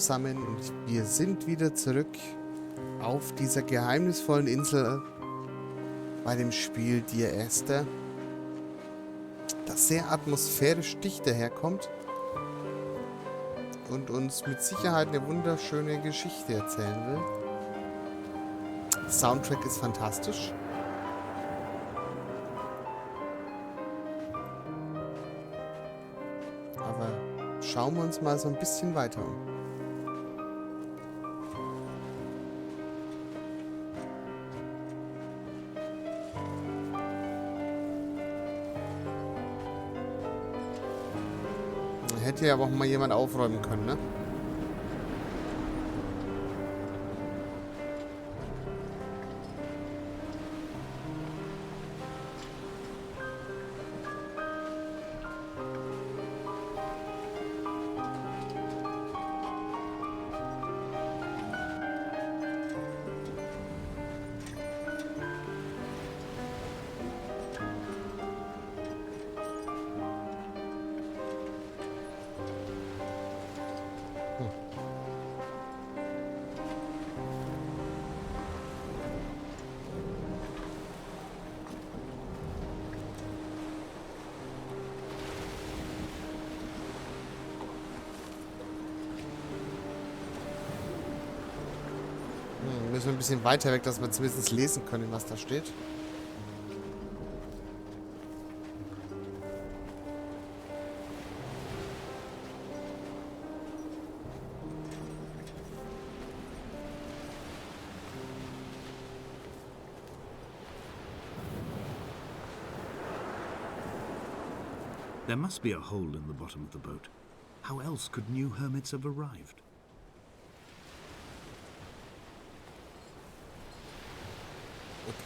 zusammen und wir sind wieder zurück auf dieser geheimnisvollen Insel bei dem Spiel Dear Esther, das sehr atmosphärisch dicht daherkommt und uns mit Sicherheit eine wunderschöne Geschichte erzählen will. Der Soundtrack ist fantastisch. Aber schauen wir uns mal so ein bisschen weiter um. Hätte ja aber auch mal jemand aufräumen können, ne? Müssen wir ein bisschen weiter weg, dass wir zumindest lesen können, was da steht. There must be a hole in the bottom of the boat. How else could new hermits have arrived?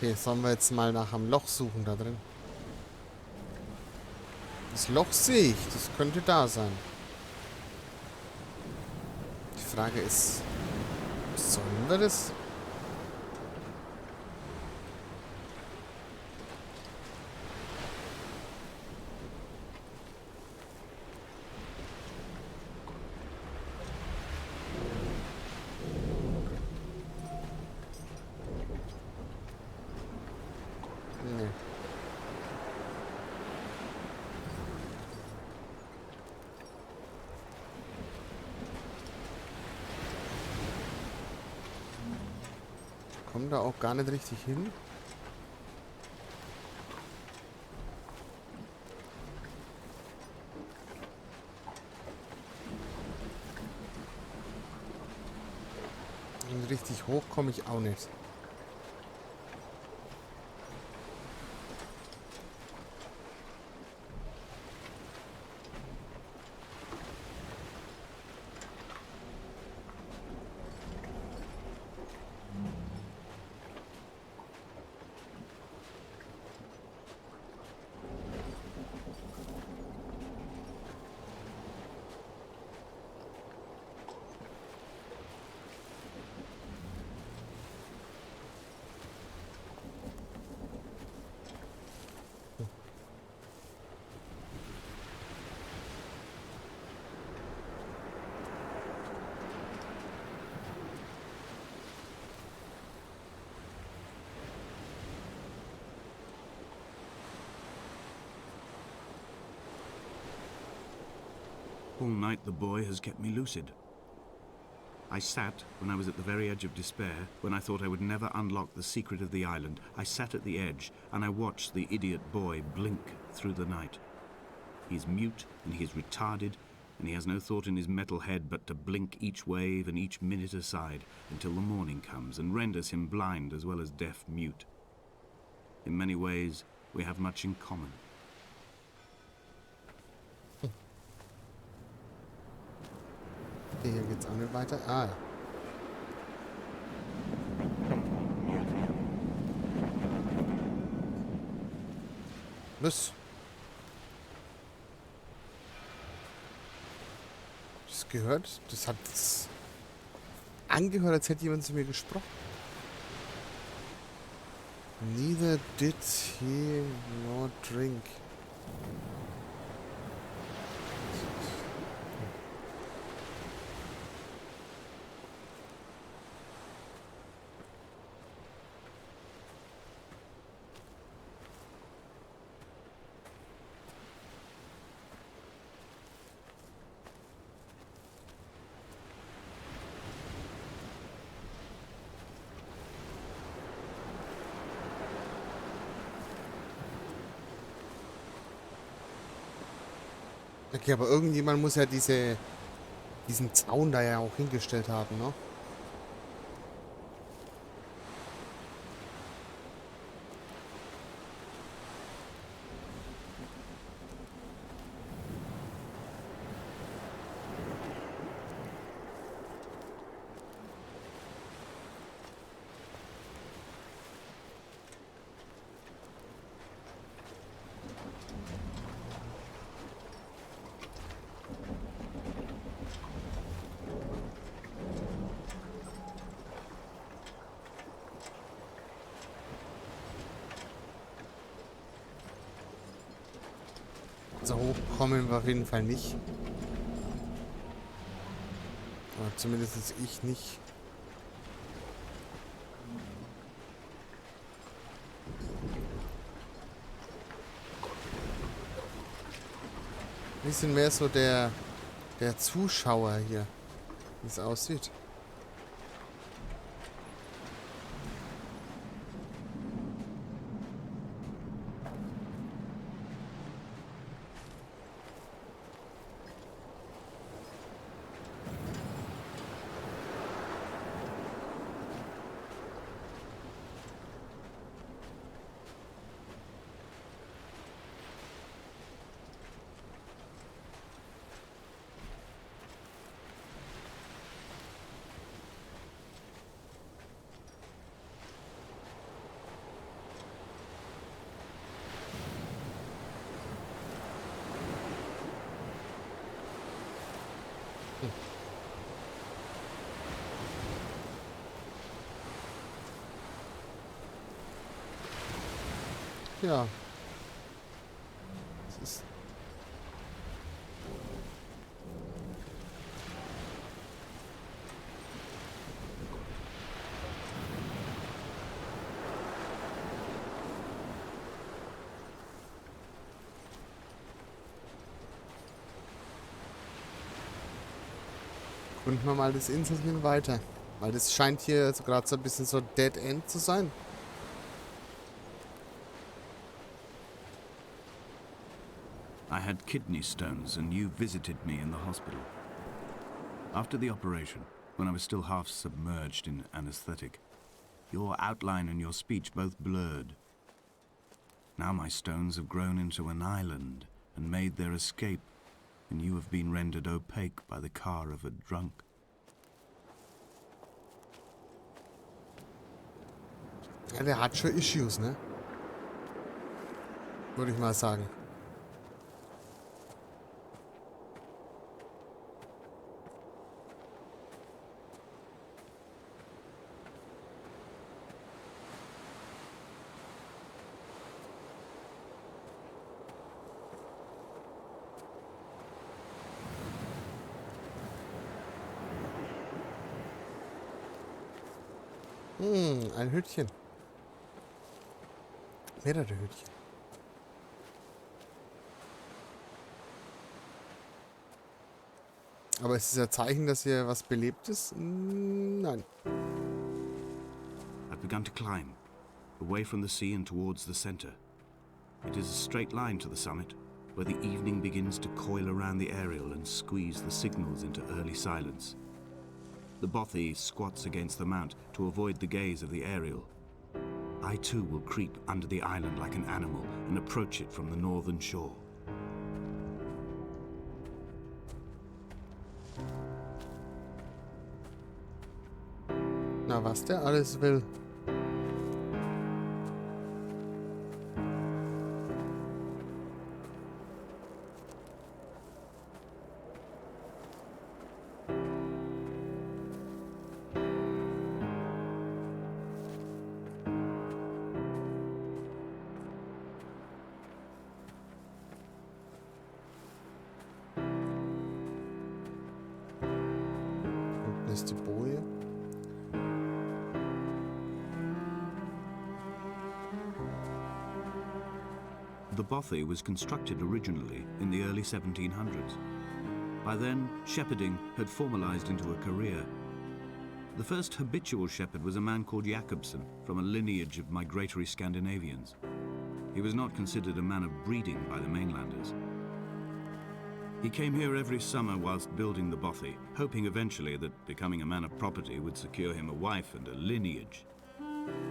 Okay, sollen wir jetzt mal nach einem Loch suchen da drin? Das Loch sehe ich, das könnte da sein. Die Frage ist, sollen wir das? Kommen da auch gar nicht richtig hin. Und richtig hoch komme ich auch nicht. All night the boy has kept me lucid. I sat, when I was at the very edge of despair, when I thought I would never unlock the secret of the island, I sat at the edge and I watched the idiot boy blink through the night. He is mute and he is retarded and he has no thought in his metal head but to blink each wave and each minute aside until the morning comes and renders him blind as well as deaf-mute. In many ways, we have much in common. Okay, hier geht's auch nicht weiter. Ah. Was? Das gehört? Das hat angehört, als hätte jemand zu mir gesprochen. Neither did he nor drink. Okay, aber irgendjemand muss ja diesen Zaun da ja auch hingestellt haben, ne? So hoch kommen wir auf jeden Fall nicht. Oder zumindest ich nicht. Wir sind mehr so der Zuschauer hier, wie es aussieht. Ja. Es ist gründen wir mal das Inselchen weiter. Weil das scheint hier so gerade so ein bisschen so Dead End zu sein. I had kidney stones and you visited me in the hospital. After the operation, when I was still half submerged in anesthetic, your outline and your speech both blurred. Now my stones have grown into an island and made their escape, and you have been rendered opaque by the car of a drunk. Ja, der hat schon Issues, ne? Würde ich mal sagen. Ein Hütchen. Mehrere Hütchen. Aber ist es ein Zeichen, dass hier was belebt ist? Nein. I've begun to climb, away from the sea and towards the center. It is a straight line to the summit, where the evening begins to coil around the aerial and squeeze the signals into early silence. The bothy squats against the mount to avoid the gaze of the aerial. I too will creep under the island like an animal and approach it from the northern shore. Na, was der alles will. Unten ist die Boje. The bothy was constructed originally in the early 1700s. By then, shepherding had formalized into a career. The first habitual shepherd was a man called Jakobsen, from a lineage of migratory Scandinavians. He was not considered a man of breeding by the mainlanders. He came here every summer whilst building the bothy, hoping eventually that becoming a man of property would secure him a wife and a lineage.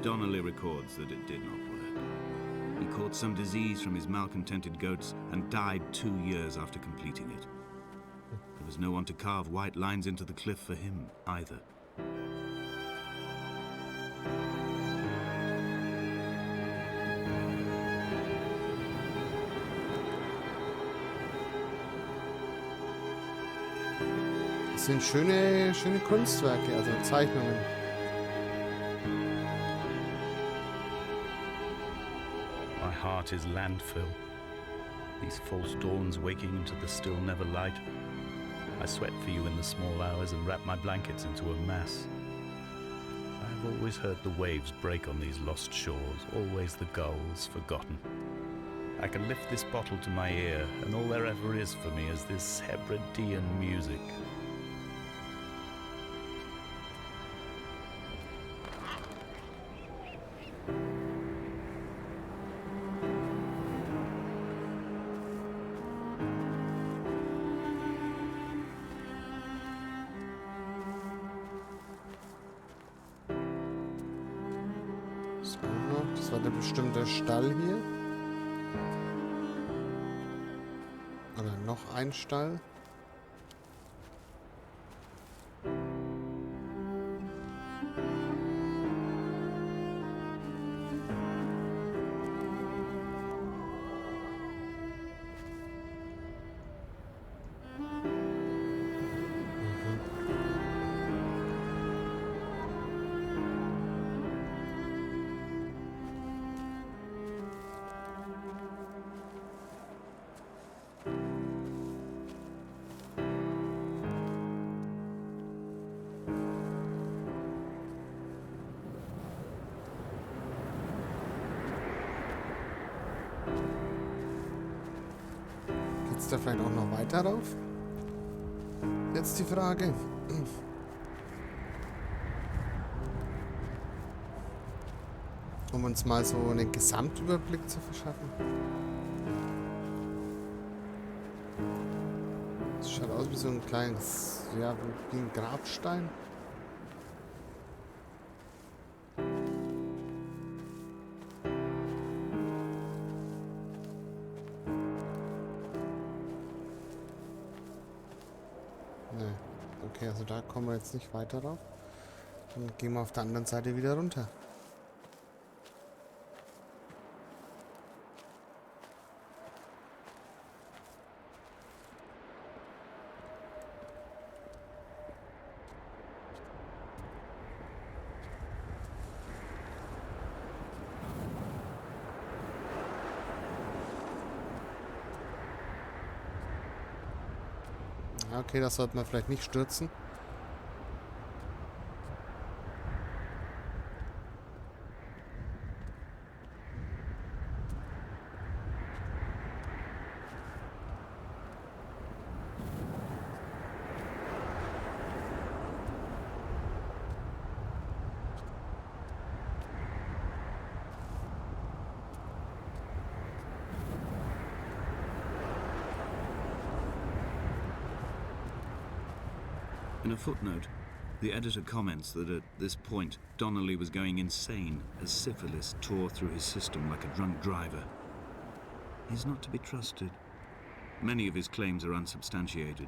Donnelly records that it did not work. He caught some disease from his malcontented goats and died 2 years after completing it. There was no one to carve white lines into the cliff for him either. Das sind schöne Kunstwerke, also Zeichnungen. My heart is landfill. These false dawns waking into the still never light. I sweat for you in the small hours and wrap my blankets into a mass. I have always heard the waves break on these lost shores, always the gulls forgotten. I can lift this bottle to my ear, and all there ever is for me is this Hebridean music. Das war der bestimmte Stall hier. Oder noch ein Stall. Geht's da vielleicht auch noch weiter rauf? Jetzt die Frage. Um uns mal so einen Gesamtüberblick zu verschaffen. Das schaut aus wie so ein kleines, ja, wie ein Grabstein. Okay, also da kommen wir jetzt nicht weiter rauf. Dann gehen wir auf der anderen Seite wieder runter. Okay, das sollte man vielleicht nicht stürzen. In a footnote, the editor comments that at this point, Donnelly was going insane as syphilis tore through his system like a drunk driver. He's not to be trusted. Many of his claims are unsubstantiated,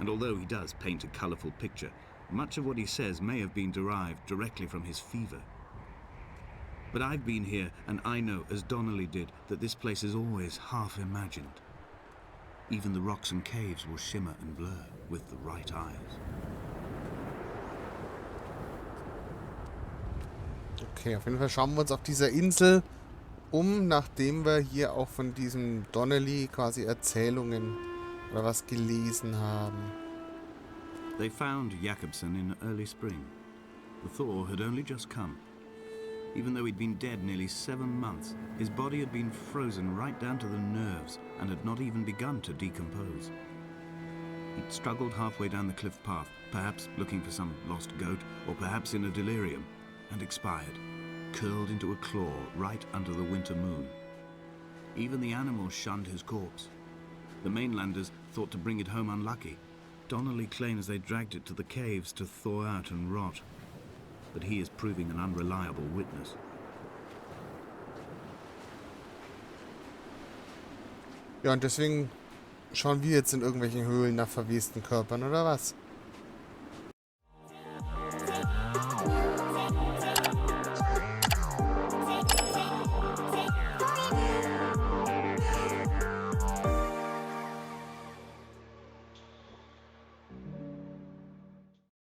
and although he does paint a colourful picture, much of what he says may have been derived directly from his fever. But I've been here, and I know, as Donnelly did, that this place is always half imagined. Even the rocks and caves will shimmer and blur with the right eyes. Okay, auf jeden Fall schauen wir uns auf dieser Insel um, nachdem wir hier auch von diesem Donnelly quasi Erzählungen oder was gelesen haben. They found Jakobsen in early spring. The thaw had only just come. Even though he'd been dead nearly 7 months, his body had been frozen right down to the nerves and had not even begun to decompose. He'd struggled halfway down the cliff path, perhaps looking for some lost goat, or perhaps in a delirium, and expired, curled into a claw right under the winter moon. Even the animals shunned his corpse. The mainlanders thought to bring it home unlucky. Donnelly claims they dragged it to the caves to thaw out and rot. But he is proving an unreliable witness. Ja, und deswegen schauen wir jetzt in irgendwelchen Höhlen nach verwesten Körpern, oder was?